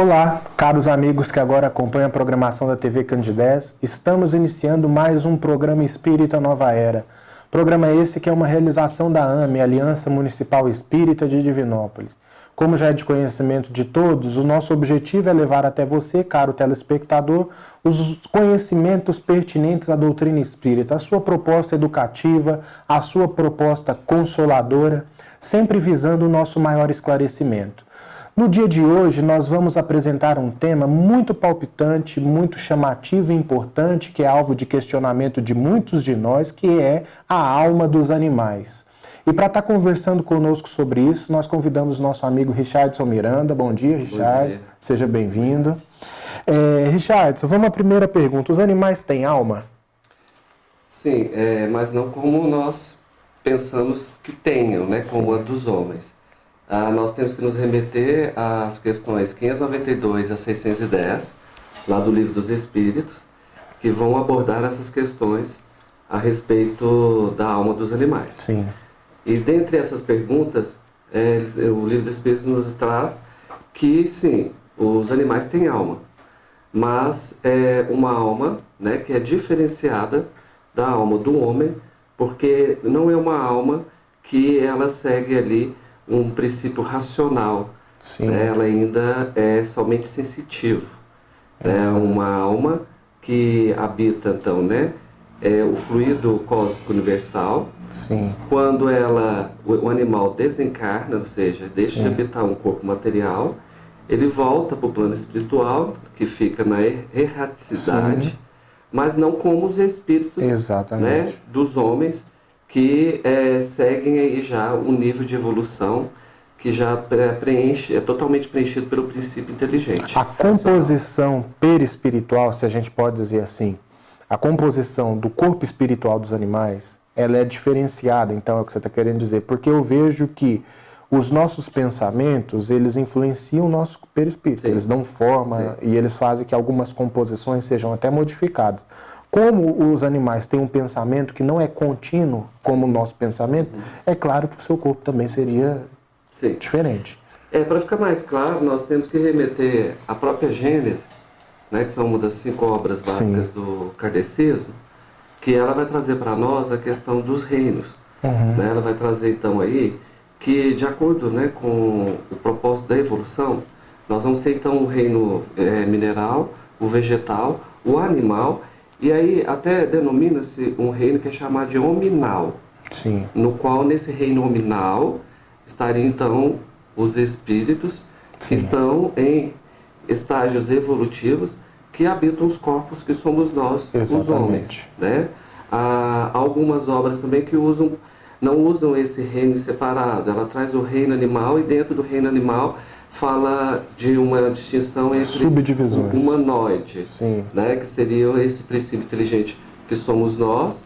Olá, caros amigos que agora acompanham a programação da TV Candidez. Estamos iniciando mais um programa Espírita Nova Era. Programa esse que é uma realização da AME, Aliança Municipal Espírita de Divinópolis. Como já é de conhecimento de todos, o nosso objetivo é levar até você, caro telespectador, os conhecimentos pertinentes à doutrina espírita, a sua proposta educativa, a sua proposta consoladora, sempre visando o nosso maior esclarecimento. No dia de hoje, nós vamos apresentar um tema muito palpitante, muito chamativo e importante, que é alvo de questionamento de muitos de nós, que é a alma dos animais. E para estar conversando conosco sobre isso, nós convidamos nosso amigo Richardson Miranda. Bom dia, Richardson. Bom dia. Seja bem-vindo. Richardson, vamos à primeira pergunta. Os animais têm alma? Sim, mas não como nós pensamos que tenham, né? Como a dos homens. Nós temos que nos remeter às questões 592 a 610, lá do Livro dos Espíritos, que vão abordar essas questões a respeito da alma dos animais. Sim. E dentre essas perguntas, o Livro dos Espíritos nos traz que, sim, os animais têm alma, mas é uma alma, né, que é diferenciada da alma do homem, porque não é uma alma que ela segue ali um princípio racional. Né? Ela ainda é somente sensitiva. É uma alma que habita, então, né, o fluido cósmico universal. Sim. Quando o animal desencarna, ou seja, deixa de habitar um corpo material, ele volta para o plano espiritual, que fica na erraticidade, mas não como os espíritos, né, dos homens, que seguem aí já um nível de evolução que já é totalmente preenchido pelo princípio inteligente. A composição perispiritual, se a gente pode dizer assim, a composição do corpo espiritual dos animais, ela é diferenciada, então é o que você está querendo dizer, porque eu vejo que os nossos pensamentos, eles influenciam o nosso perispírito, eles dão forma e eles fazem que algumas composições sejam até modificadas. Como os animais têm um pensamento que não é contínuo como o nosso pensamento, é claro que o seu corpo também seria diferente. Para ficar mais claro, nós temos que remeter à própria Gênese, né, que são uma das 5 obras básicas do kardecismo, que ela vai trazer para nós a questão dos reinos. Né? Ela vai trazer então aí que, de acordo, né, com o propósito da evolução, nós vamos ter então o reino mineral, o vegetal, o animal. E aí até denomina-se um reino que é chamado de hominal, no qual nesse reino hominal estariam então os espíritos que estão em estágios evolutivos que habitam os corpos que somos nós, os homens. Né? Há algumas obras também que não usam esse reino separado, ela traz o reino animal e dentro do reino animal fala de uma distinção entre subdivisões. O humanoide, né, que seria esse princípio inteligente que somos nós,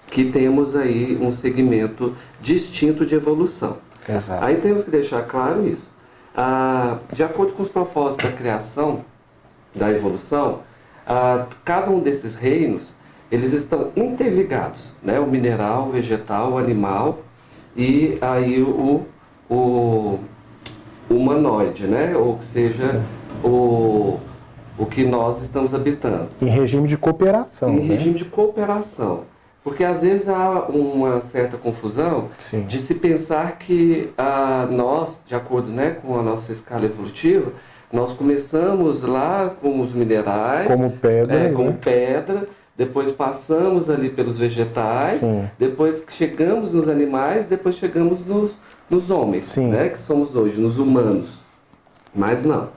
que temos aí um segmento distinto de evolução. Exato. Aí temos que deixar claro isso. De acordo com os propósitos da criação, da evolução, cada um desses reinos, eles estão interligados, né? O mineral, o vegetal, o animal e aí o humanoide, né? Ou que seja o que nós estamos habitando. Em regime de cooperação. Em regime de cooperação. Porque às vezes há uma certa confusão de se pensar que nós, de acordo, né, com a nossa escala evolutiva, nós começamos lá com os minerais, como pedra, depois passamos ali pelos vegetais, depois chegamos nos animais, depois chegamos nos homens, né, que somos hoje, nos humanos. Mas não.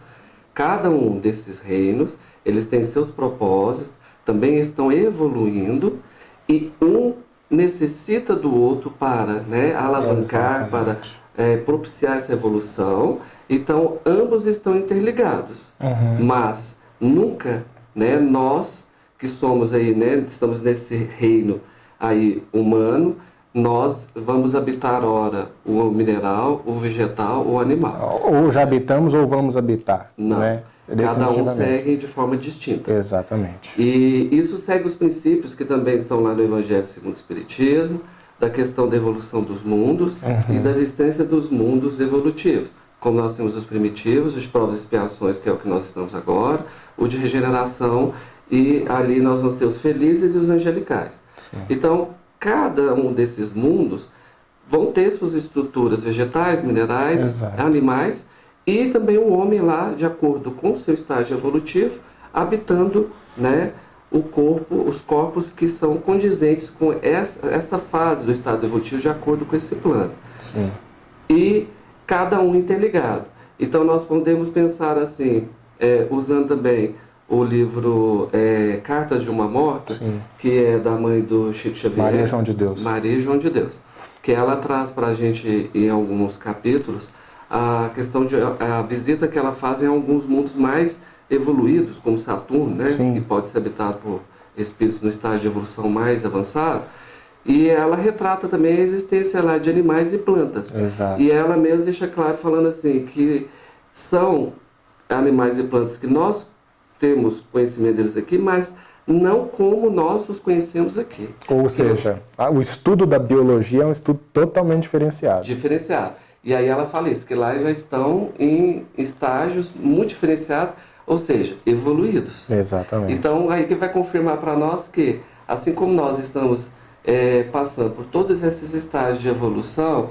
Cada um desses reinos, eles têm seus propósitos, também estão evoluindo, e um necessita do outro para, né, alavancar, para propiciar essa evolução. Então, ambos estão interligados. Mas nunca, né, nós que somos aí, né, estamos nesse reino aí humano, nós vamos habitar, ora, o mineral, o vegetal, o animal. Ou já habitamos ou vamos habitar. Não. Né? Cada um segue de forma distinta. Exatamente. E isso segue os princípios que também estão lá no Evangelho segundo o Espiritismo, da questão da evolução dos mundos e da existência dos mundos evolutivos. como nós temos os primitivos, os de provas e expiações, que é o que nós estamos agora, o de regeneração, e ali nós vamos ter os felizes e os angelicais. Sim. Então, cada um desses mundos vão ter suas estruturas vegetais, minerais, Exato. Animais, e também o homem lá, de acordo com o seu estágio evolutivo, habitando, né, o corpo, os corpos que são condizentes com essa fase do estado evolutivo, de acordo com esse plano. Sim. E cada um interligado. Então nós podemos pensar assim, usando também o livro Cartas de uma Morta, Sim. que é da mãe do Chico Xavier. Maria João de Deus. Maria João de Deus. Que ela traz para a gente, em alguns capítulos, a questão de a visita que ela faz em alguns mundos mais evoluídos, como Saturno, né? Que pode ser habitado por espíritos no estágio de evolução mais avançado. E ela retrata também a existência lá de animais e plantas. Exato. E ela mesma deixa claro, falando assim, que são animais e plantas que nós temos conhecimento deles aqui, mas não como nós os conhecemos aqui. Ou seja, o estudo da biologia é um estudo totalmente diferenciado. Diferenciado. E aí ela fala isso, que lá já estão em estágios muito diferenciados, ou seja, evoluídos. Exatamente. Então, aí que vai confirmar para nós que, assim como nós estamos passando por todos esses estágios de evolução,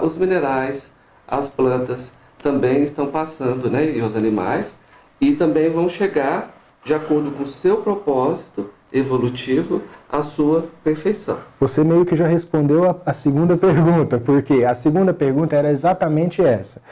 os minerais, as plantas também estão passando, né, e os animais, e também vão chegar, de acordo com o seu propósito evolutivo, à sua perfeição. Você meio que já respondeu a segunda pergunta, porque a segunda pergunta era exatamente essa.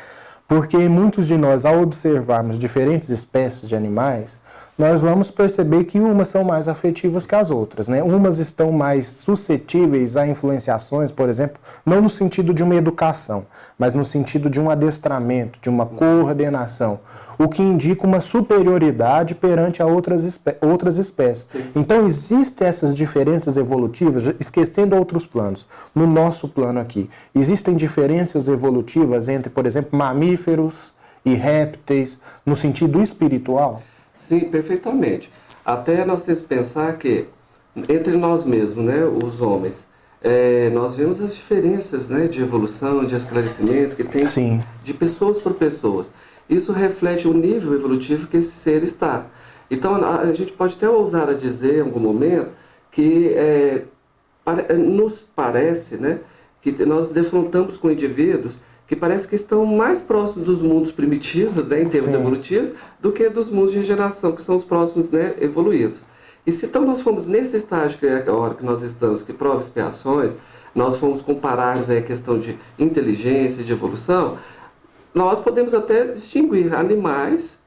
Porque muitos de nós, ao observarmos diferentes espécies de animais, nós vamos perceber que umas são mais afetivas que as outras, né? Umas estão mais suscetíveis a influenciações, por exemplo, não no sentido de uma educação, mas no sentido de um adestramento, de uma coordenação, o que indica uma superioridade perante a outras espécies. Sim. Então, existem essas diferenças evolutivas, esquecendo outros planos. No nosso plano aqui, existem diferenças evolutivas entre, por exemplo, mamíferos e répteis, no sentido espiritual? Sim, perfeitamente. Até nós temos que pensar que, entre nós mesmos, né, os homens, nós vemos as diferenças, né, de evolução, de esclarecimento que tem Sim. de pessoas por pessoas. Isso reflete o nível evolutivo que esse ser está. Então, a gente pode até ousar a dizer, em algum momento, que nos parece, né, que nós defrontamos com indivíduos que parece que estão mais próximos dos mundos primitivos, né, em termos Sim. evolutivos, do que dos mundos de regeneração, que são os próximos, né, evoluídos. E se então nós formos nesse estágio que é agora que nós estamos, que prova expiações, nós fomos compararmos a questão de inteligência e de evolução, nós podemos até distinguir animais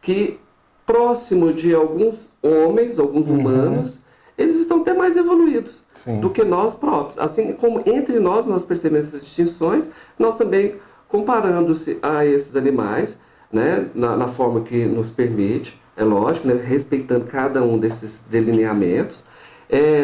que, próximo de alguns homens, alguns humanos, eles estão até mais evoluídos Sim. do que nós próprios. Assim como entre nós percebemos essas distinções, nós também, comparando-se a esses animais, né, na forma que nos permite, é lógico, né, respeitando cada um desses delineamentos,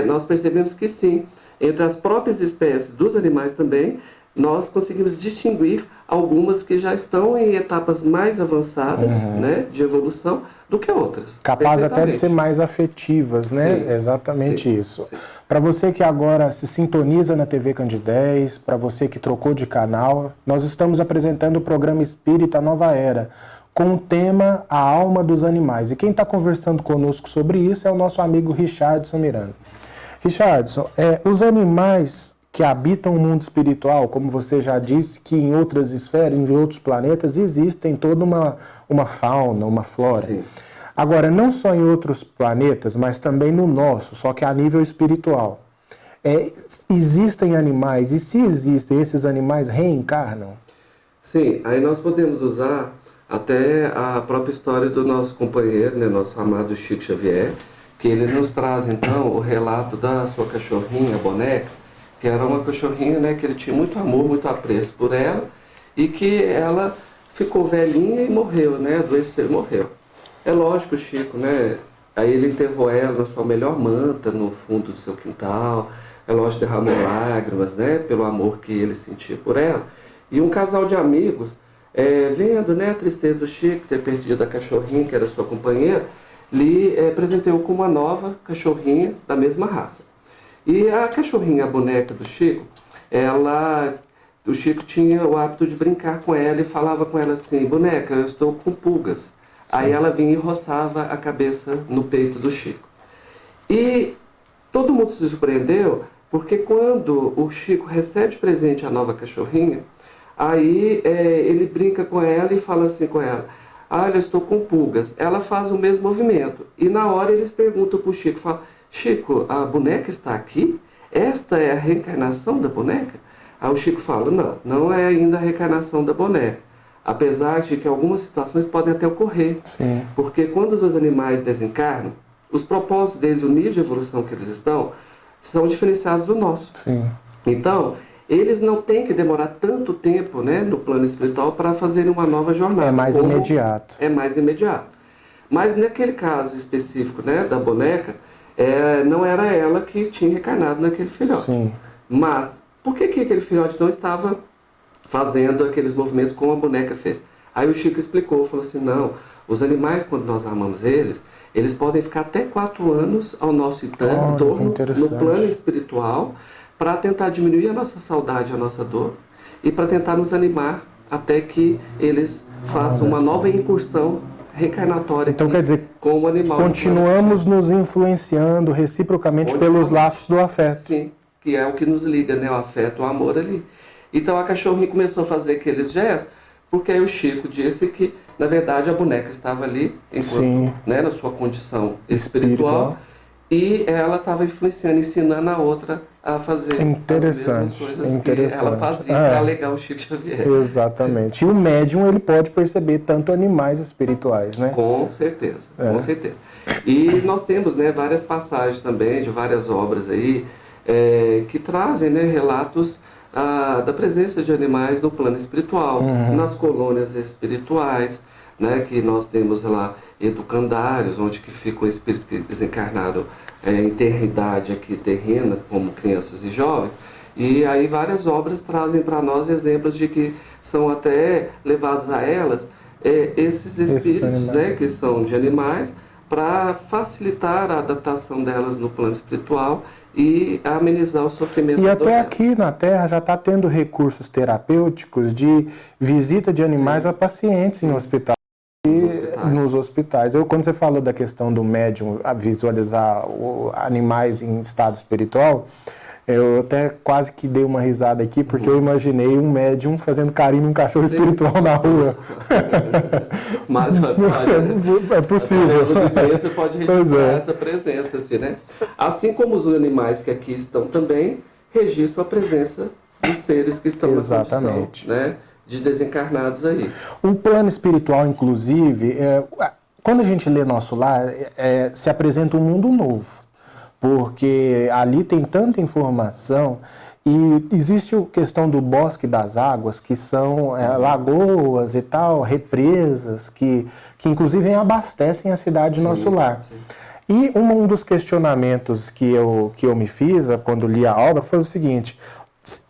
nós percebemos que sim, entre as próprias espécies dos animais também, nós conseguimos distinguir algumas que já estão em etapas mais avançadas, né, de evolução do que outras. Capaz até de ser mais afetivas, né? Sim. Exatamente Sim. isso. Para você que agora se sintoniza na TV Candidez, para você que trocou de canal, nós estamos apresentando o programa Espírita Nova Era, com o tema A Alma dos Animais. E quem está conversando conosco sobre isso é o nosso amigo Richardson Miranda. Richardson, os animais que habitam o mundo espiritual, como você já disse, que em outras esferas, em outros planetas, existem toda uma fauna, uma flora. Sim. Agora, não só em outros planetas, mas também no nosso, só que a nível espiritual. Existem animais, e se existem, esses animais reencarnam? Sim, aí nós podemos usar até a própria história do nosso companheiro, né, nosso amado Chico Xavier, que ele nos traz, então, o relato da sua cachorrinha, a boneca, que era uma cachorrinha, né, que ele tinha muito amor, muito apreço por ela, e que ela ficou velhinha e morreu, né, adoeceu e morreu. É lógico, Chico, né, aí ele enterrou ela na sua melhor manta, no fundo do seu quintal, é lógico, derramou lágrimas, né, pelo amor que ele sentia por ela. E um casal de amigos, vendo, né, a tristeza do Chico ter perdido a cachorrinha, que era sua companheira, lhe presenteou com uma nova cachorrinha da mesma raça. E a cachorrinha, a boneca do Chico, ela o Chico tinha o hábito de brincar com ela e falava com ela assim: boneca, eu estou com pulgas. Aí ela vinha e roçava a cabeça no peito do Chico. E todo mundo se surpreendeu, porque quando o Chico recebe de presente a nova cachorrinha, aí ele brinca com ela e fala assim com ela: olha, eu estou com pulgas. Ela faz o mesmo movimento. E na hora eles perguntam para o Chico, falam: Chico, a boneca está aqui? Esta é a reencarnação da boneca? Aí o Chico fala: não é ainda a reencarnação da boneca. Apesar de que algumas situações podem até ocorrer. Sim. Porque quando os animais desencarnam, os propósitos deles, o nível de evolução que eles estão, são diferenciados do nosso. Sim. Então, eles não têm que demorar tanto tempo, né, no plano espiritual para fazerem uma nova jornada. É mais imediato. É mais imediato. Mas naquele caso específico, né, da boneca, não era ela que tinha reencarnado naquele filhote. Sim. Mas por que aquele filhote não estava fazendo aqueles movimentos como a boneca fez? Aí o Chico explicou, falou assim: não, os animais, quando nós amamos eles podem ficar até 4 anos ao nosso entorno, no plano espiritual, para tentar diminuir a nossa saudade, a nossa dor, e para tentar nos animar até que eles façam uma nova incursão reencarnatória. Então quer dizer, com o animal, continuamos nos influenciando reciprocamente pelos laços do afeto. Sim, que é o que nos liga, né? O afeto, o amor ali. Então a cachorrinha começou a fazer aqueles gestos, porque aí o Chico disse que, na verdade, a boneca estava ali, enquanto, né, na sua condição espiritual, e ela estava influenciando, ensinando a outra a fazer as mesmas coisas que ela fazia para alegar o Chico Xavier. Exatamente. E o médium, ele pode perceber tanto animais espirituais, né? Com certeza, com certeza. E nós temos, né, várias passagens também de várias obras aí que trazem, né, relatos da presença de animais no plano espiritual, nas colônias espirituais, né, que nós temos lá educandários, onde que ficam espíritos que desencarnaram em terridade aqui terrena, como crianças e jovens, e aí várias obras trazem para nós exemplos de que são até levados a elas esses espíritos, né, que são de animais, para facilitar a adaptação delas no plano espiritual e amenizar o sofrimento. E até aqui na Terra já está tendo recursos terapêuticos de visita de animais a pacientes em hospitais. Nos hospitais. Quando você falou da questão do médium a visualizar animais em estado espiritual, eu até quase que dei uma risada aqui, porque eu imaginei um médium fazendo carinho num cachorro espiritual na rua. Mas é possível. Você pode registrar essa presença, assim, né? Assim como os animais que aqui estão também registram a presença dos seres que estão na condição, né, de desencarnados aí. O plano espiritual, inclusive, quando a gente lê Nosso Lar, se apresenta um mundo novo, porque ali tem tanta informação e existe a questão do bosque das águas, que são lagoas e tal, represas, que inclusive abastecem a cidade de Nosso Lar. Sim. E um dos questionamentos que eu me fiz quando li a obra foi o seguinte: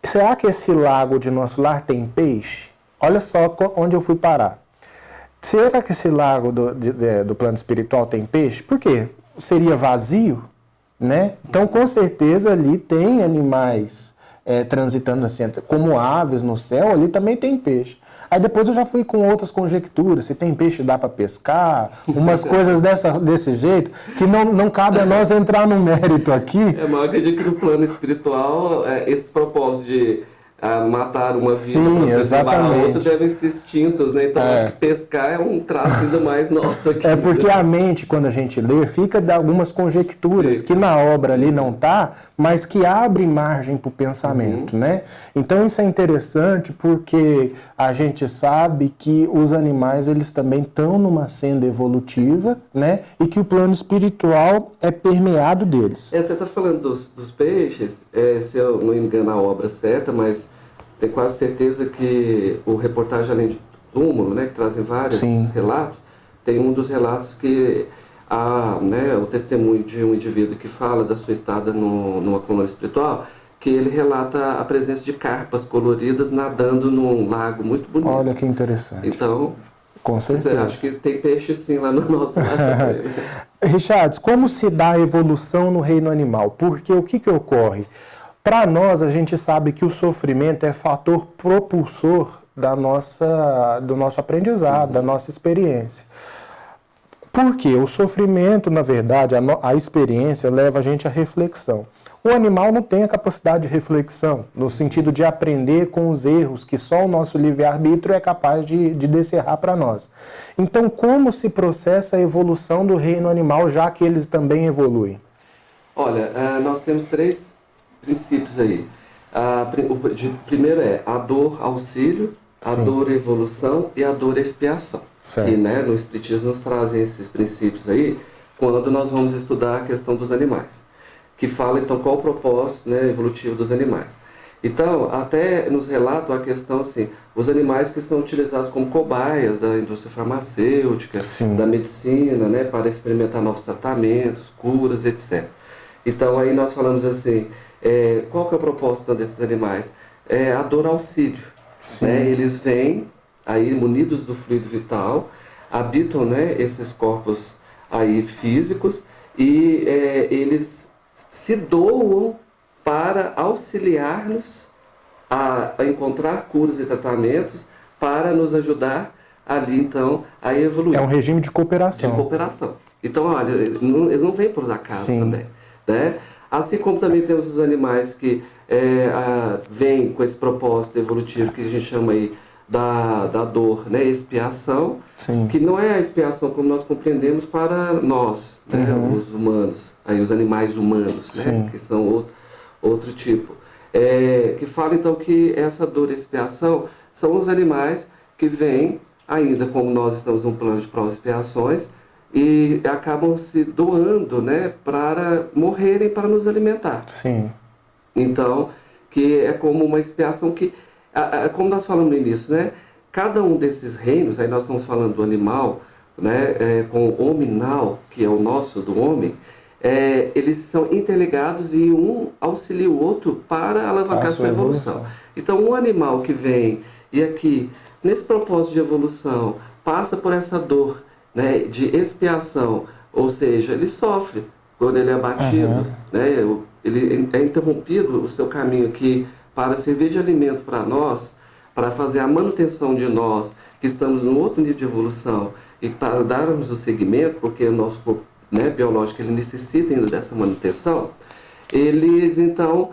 será que esse lago de Nosso Lar tem peixe? Olha só onde eu fui parar. Será que esse lago do plano espiritual tem peixe? Por quê? Seria vazio, né? Então, com certeza, ali tem animais transitando assim, como aves no céu, ali também tem peixe. Aí depois eu já fui com outras conjecturas, se tem peixe dá para pescar, umas coisas desse jeito, que não cabe a nós entrar no mérito aqui. Mas eu acredito que no plano espiritual, esses propósitos de matar uma vida para preservar a outra devem ser extintos, né? Então acho que pescar é um traço ainda mais nosso aqui. Porque a mente, quando a gente lê, fica de algumas conjecturas que na obra ali não tá, mas que abre margem para o pensamento, né? Então isso é interessante porque a gente sabe que os animais, eles também estão numa senda evolutiva, né? E que o plano espiritual é permeado deles. Você está falando dos peixes, se eu não me engano a obra certa, mas tenho quase certeza que o reportagem Além de Túmulo, né, que trazem vários relatos, tem um dos relatos que o testemunho de um indivíduo que fala da sua estada numa colônia espiritual, que ele relata a presença de carpas coloridas nadando num lago muito bonito. Olha que interessante. Então, com certeza. Acho que tem peixe sim lá no nosso lado também. Richards, como se dá a evolução no reino animal? Porque o que ocorre? Para nós, a gente sabe que o sofrimento é fator propulsor do nosso aprendizado, da nossa experiência. Porque o sofrimento, na verdade, a experiência leva a gente à reflexão. O animal não tem a capacidade de reflexão, no sentido de aprender com os erros que só o nosso livre-arbítrio é capaz de descerrar para nós. Então, como se processa a evolução do reino animal, já que eles também evoluem? Olha, nós temos 3 princípios aí. Primeiro é a dor auxílio, a Sim. dor evolução e a dor expiação. Certo. E no Espiritismo nos trazem esses princípios aí quando nós vamos estudar a questão dos animais, que fala então qual o propósito, né, evolutivo dos animais. Então, até nos relatam a questão assim, os animais que são utilizados como cobaias da indústria farmacêutica, Sim. da medicina, né, para experimentar novos tratamentos, curas, etc. Então aí nós falamos assim, qual que é o propósito desses animais? É a dor auxílio. Né? Eles vêm aí munidos do fluido vital, habitam, né, esses corpos aí físicos e eles se doam para auxiliar-nos a encontrar curas e tratamentos para nos ajudar ali então a evoluir. É um regime de cooperação. De cooperação. Então, olha, eles não vêm por acaso também. Né? Assim como também temos os animais que vêm com esse propósito evolutivo que a gente chama aí da dor, né? Expiação, Sim. que não é a expiação como nós compreendemos para nós, né? Os humanos, aí os animais humanos, né? Que são outro tipo. Que fala então que essa dor e expiação são os animais que vêm ainda como nós estamos num plano de pró-expiações e acabam se doando, né, para morrerem para nos alimentar. Sim. Então, que é como uma expiação que, como nós falamos no início, né, cada um desses reinos, aí nós estamos falando do animal, né, com o hominal, que é o nosso, do homem, eles são interligados e um auxilia o outro para alavancar a sua evolução. Então, um animal que vem e aqui, nesse propósito de evolução, passa por essa dor, né, de expiação, ou seja, ele sofre quando ele é abatido, né, ele é interrompido o seu caminho aqui para servir de alimento para nós, para fazer a manutenção de nós, que estamos num outro nível de evolução, e para darmos o seguimento, porque o nosso corpo, né, biológico ele necessita ainda dessa manutenção, eles então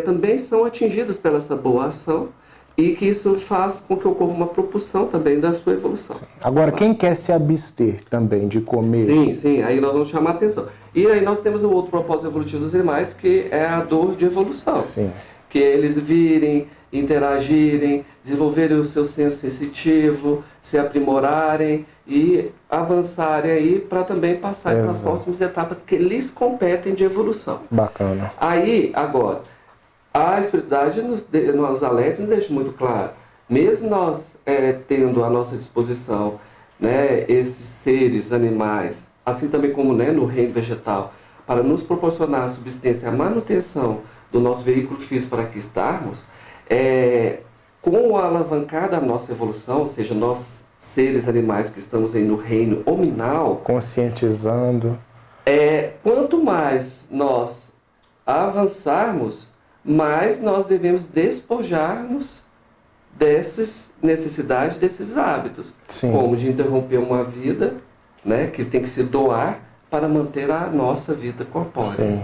também são atingidos pela essa boa ação, e que isso faz com que ocorra uma propulsão também da sua evolução. Sim. Agora, quem quer se abster também de comer? Sim, aí nós vamos chamar a atenção. E aí nós temos o outro propósito evolutivo dos animais, que é a dor de evolução. Sim. Que é eles virem, interagirem, desenvolverem o seu senso sensitivo, se aprimorarem e avançarem aí para também passar para as próximas etapas que lhes competem de evolução. Bacana. Aí, agora, a espiritualidade nos alerta, nos deixa muito claro, mesmo nós tendo à nossa disposição, né, esses seres animais, assim também como, né, no reino vegetal, para nos proporcionar a subsistência e a manutenção do nosso veículo físico para aqui estarmos, com a alavancar da nossa evolução, ou seja, nós seres animais que estamos aí no reino hominal, conscientizando, quanto mais nós avançarmos, mas nós devemos despojar-nos dessas necessidades, desses hábitos. Sim. Como de interromper uma vida, né, que tem que se doar para manter a nossa vida corpórea. Sim.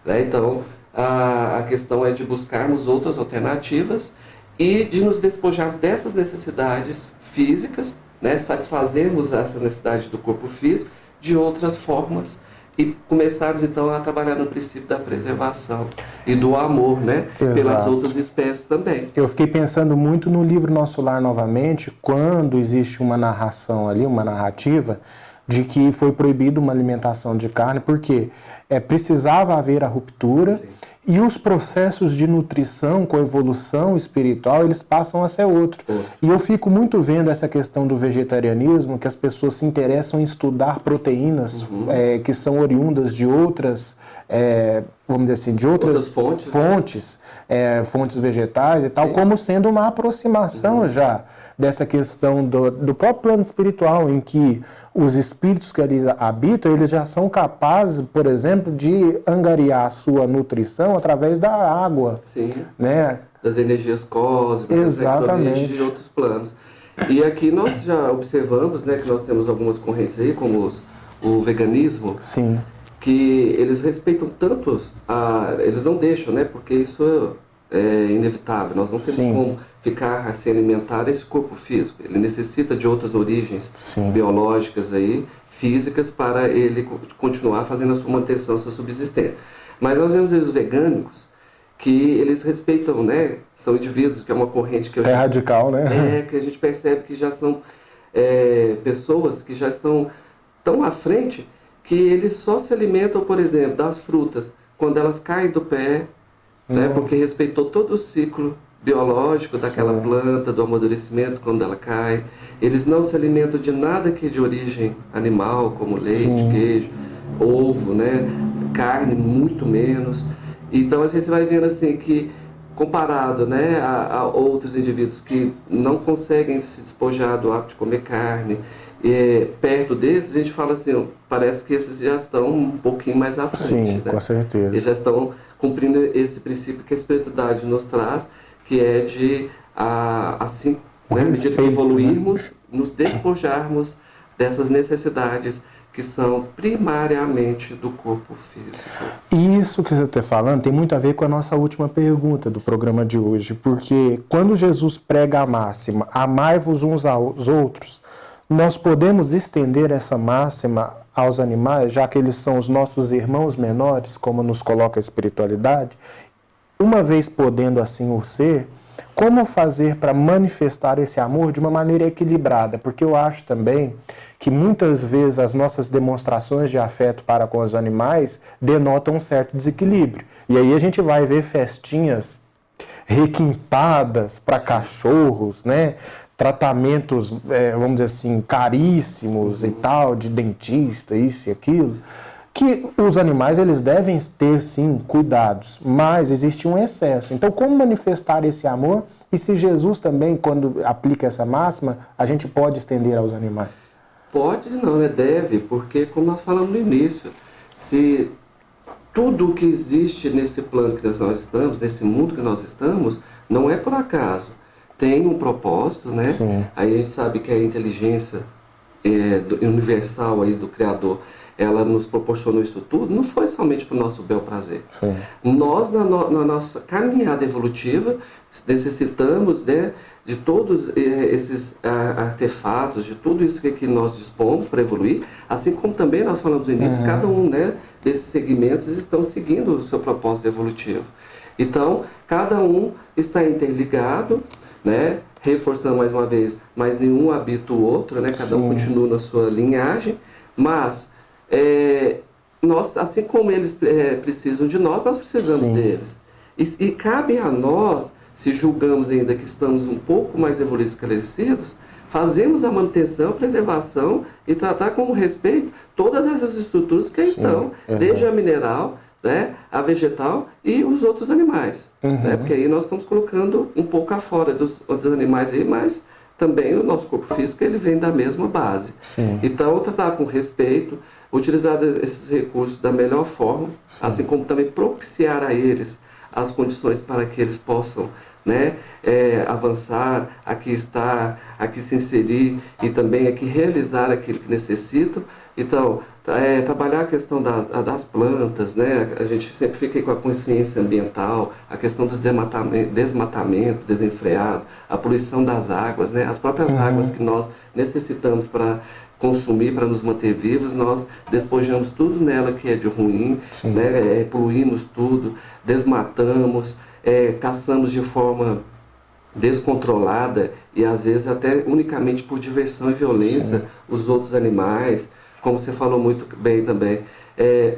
Né? Então, a questão é de buscarmos outras alternativas e de nos despojarmos dessas necessidades físicas, né, satisfazermos essa necessidade do corpo físico de outras formas e começarmos então a trabalhar no princípio da preservação e do amor, né, pelas outras espécies também. Eu fiquei pensando muito no livro Nosso Lar novamente, quando existe uma narração ali, uma narrativa, de que foi proibido uma alimentação de carne, porque precisava haver a ruptura. Sim. E os processos de nutrição com a evolução espiritual, eles passam a ser outro. E eu fico muito vendo essa questão do vegetarianismo, que as pessoas se interessam em estudar proteínas que são oriundas de outras vamos dizer assim, de outras fontes vegetais e tal, como sendo uma aproximação já dessa questão do próprio plano espiritual, em que os espíritos que ali habitam, eles já são capazes, por exemplo, de angariar a sua nutrição através da água. Sim, né? Das energias cósmicas, provenientes de outros planos. E aqui nós já observamos, né, que nós temos algumas correntes aí, como o veganismo, Sim. que eles respeitam tanto, eles não deixam, né, porque isso é inevitável, nós não temos como ficar sem alimentar esse corpo físico, ele necessita de outras origens biológicas aí, físicas, para ele continuar fazendo a sua manutenção, a sua subsistência. Mas nós vemos os veganos, que eles respeitam, né, são indivíduos, que é uma corrente que é radical, né? Que a gente percebe que já são pessoas que já estão tão à frente, que eles só se alimentam, por exemplo, das frutas, quando elas caem do pé, né, porque respeitou todo o ciclo biológico daquela planta, do amadurecimento quando ela cai. Eles não se alimentam de nada que é de origem animal, como leite, queijo, ovo, né, carne, muito menos. Então a gente vai vendo assim que, comparado, né, a outros indivíduos que não conseguem se despojar do hábito de comer carne, perto desses a gente fala assim, parece que esses já estão um pouquinho mais à frente. Sim, né? Com certeza. Eles já estão cumprindo esse princípio que a espiritualidade nos traz, que é de, assim, né, de evoluirmos, nos despojarmos dessas necessidades que são primariamente do corpo físico. Isso que você está falando tem muito a ver com a nossa última pergunta do programa de hoje, porque quando Jesus prega a máxima, amai-vos uns aos outros, nós podemos estender essa máxima aos animais, já que eles são os nossos irmãos menores, como nos coloca a espiritualidade, uma vez podendo assim o ser, como fazer para manifestar esse amor de uma maneira equilibrada? Porque eu acho também que muitas vezes as nossas demonstrações de afeto para com os animais denotam um certo desequilíbrio. E aí a gente vai ver festinhas requintadas para cachorros, né? Tratamentos, vamos dizer assim, caríssimos e tal, de dentista, isso e aquilo, que os animais eles devem ter, sim, cuidados, mas existe um excesso. Então, como manifestar esse amor? E se Jesus também, quando aplica essa máxima, a gente pode estender aos animais? Pode não, né? Deve, porque como nós falamos no início, se tudo o que existe nesse plano que nós estamos, nesse mundo que nós estamos, não é por acaso. Tem um propósito, né? Sim. Aí a gente sabe que a inteligência universal aí do Criador, ela nos proporcionou isso tudo, não foi somente para o nosso bel prazer. Sim. Nós, na nossa caminhada evolutiva, necessitamos, né, de todos esses artefatos, de tudo isso que nós dispomos para evoluir, assim como também nós falamos no início, cada um, né, desses segmentos estão seguindo o seu propósito evolutivo. Então, cada um está interligado, né, reforçando mais uma vez, mas nenhum habita o outro, né, cada um continua na sua linhagem, mas nós, assim como eles precisam de nós precisamos deles. E cabe a nós, se julgamos ainda que estamos um pouco mais evoluídos e esclarecidos, fazemos a manutenção, a preservação e tratar com respeito todas essas estruturas que estão, desde a mineral, né, a vegetal e os outros animais. Né, porque aí nós estamos colocando um pouco afora dos outros animais aí, mas também o nosso corpo físico ele vem da mesma base. Então, tratar com respeito, utilizar esses recursos da melhor forma, assim como também propiciar a eles as condições para que eles possam, né, avançar, aqui estar, aqui se inserir e também aqui realizar aquilo que necessitam. Então, trabalhar a questão das plantas, né, a gente sempre fica com a consciência ambiental, a questão dos desmatamento desenfreado, a poluição das águas, né, as próprias águas que nós necessitamos para consumir, para nos manter vivos, nós despojamos tudo nela que é de ruim, né, poluímos tudo, desmatamos, caçamos de forma descontrolada e às vezes até unicamente por diversão e violência os outros animais, como você falou muito bem também.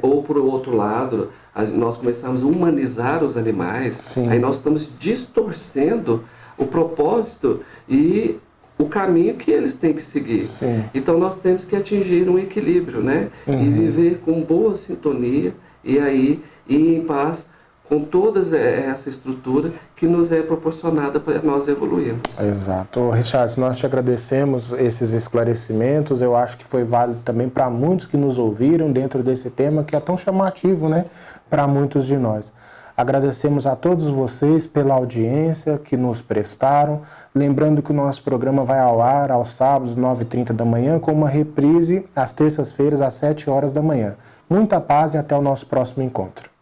Ou por outro lado, nós começamos a humanizar os animais, aí nós estamos distorcendo o propósito e o caminho que eles têm que seguir. Sim. Então nós temos que atingir um equilíbrio, né? E viver com boa sintonia e aí ir em paz com toda essa estrutura que nos é proporcionada para nós evoluirmos. Exato. Richard, nós te agradecemos esses esclarecimentos. Eu acho que foi válido também para muitos que nos ouviram dentro desse tema que é tão chamativo, né, para muitos de nós. Agradecemos a todos vocês pela audiência que nos prestaram. Lembrando que o nosso programa vai ao ar aos sábados, 9h30 da manhã, com uma reprise às terças-feiras, às 7 horas da manhã. Muita paz e até o nosso próximo encontro.